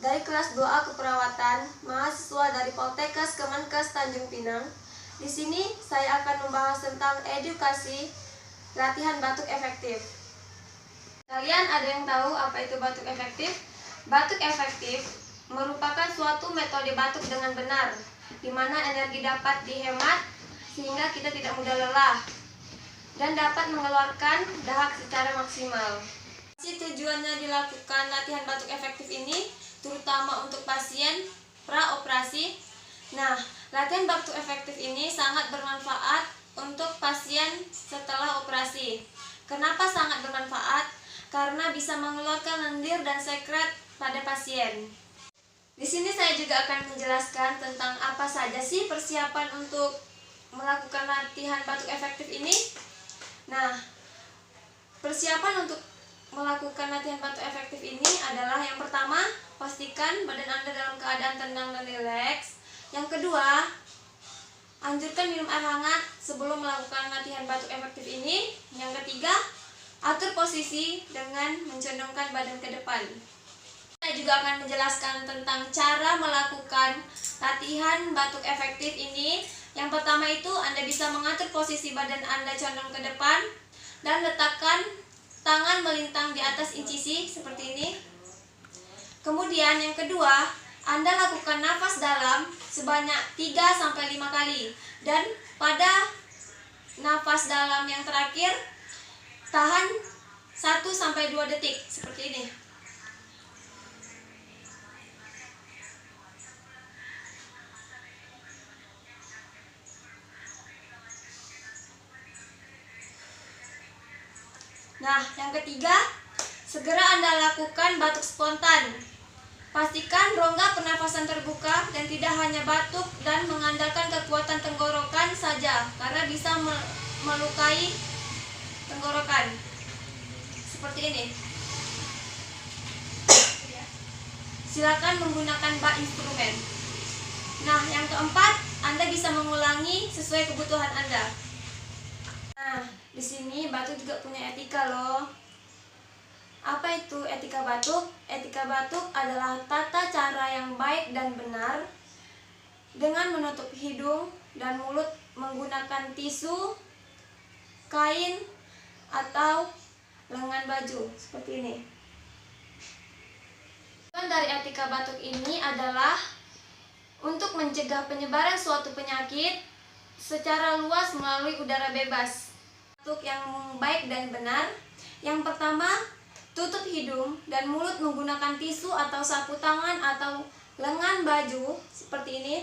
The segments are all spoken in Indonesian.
dari kelas 2A Keperawatan, mahasiswa dari Poltekkes Kemenkes Tanjung Pinang. Di sini saya akan membahas tentang edukasi latihan batuk efektif. Kalian ada yang tahu apa itu batuk efektif? Batuk efektif merupakan suatu metode batuk dengan benar, di mana energi dapat dihemat sehingga kita tidak mudah lelah dan dapat mengeluarkan dahak secara maksimal. Tujuannya dilakukan latihan batuk efektif ini terutama untuk pasien praoperasi. Nah, latihan batuk efektif ini sangat bermanfaat untuk pasien setelah operasi. Kenapa sangat bermanfaat? Karena bisa mengeluarkan lendir dan sekret pada pasien. Di sini saya juga akan menjelaskan tentang apa saja sih persiapan untuk melakukan latihan batuk efektif ini. Nah, persiapan untuk melakukan latihan batuk efektif ini adalah yang pertama, pastikan badan Anda dalam keadaan tenang dan rileks. Yang kedua, anjurkan minum air hangat sebelum melakukan latihan batuk efektif ini. Yang ketiga, atur posisi dengan mencondongkan badan ke depan. Saya juga akan menjelaskan tentang cara melakukan latihan batuk efektif ini. Yang pertama itu, Anda bisa mengatur posisi badan Anda condong ke depan dan letakkan tangan melintang di atas incisi seperti ini. Kemudian yang kedua, Anda lakukan nafas dalam sebanyak 3-5 kali. Dan pada nafas dalam yang terakhir, tahan 1-2 detik seperti ini. Nah, yang ketiga, segera Anda lakukan batuk spontan. Pastikan rongga pernafasan terbuka dan tidak hanya batuk dan mengandalkan kekuatan tenggorokan saja, karena bisa melukai tenggorokan. Seperti ini. Silakan menggunakan bak instrumen. Nah, yang keempat, Anda bisa mengulangi sesuai kebutuhan Anda. Nah, di sini batuk juga punya etika loh. Apa itu etika batuk? Etika batuk adalah tata cara yang baik dan benar dengan menutup hidung dan mulut menggunakan tisu, kain, atau lengan baju seperti ini. Tujuan dari etika batuk ini adalah untuk mencegah penyebaran suatu penyakit secara luas melalui udara bebas. Batuk yang baik dan benar, yang pertama, tutup hidung dan mulut menggunakan tisu atau sapu tangan atau lengan baju seperti ini.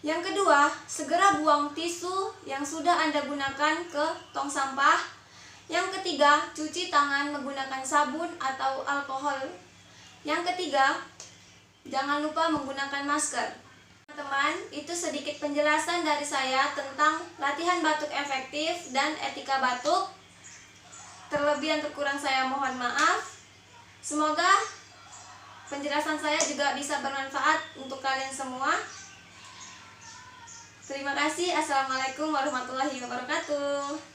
Yang kedua, segera buang tisu yang sudah Anda gunakan ke tong sampah. Yang ketiga, cuci tangan menggunakan sabun atau alkohol. Yang ketiga, jangan lupa menggunakan masker. Teman-teman, itu sedikit penjelasan dari saya tentang latihan batuk efektif dan etika batuk. Terlebih dan terkurang saya mohon maaf. Semoga penjelasan saya juga bisa bermanfaat untuk kalian semua. Terima kasih. Assalamualaikum warahmatullahi wabarakatuh.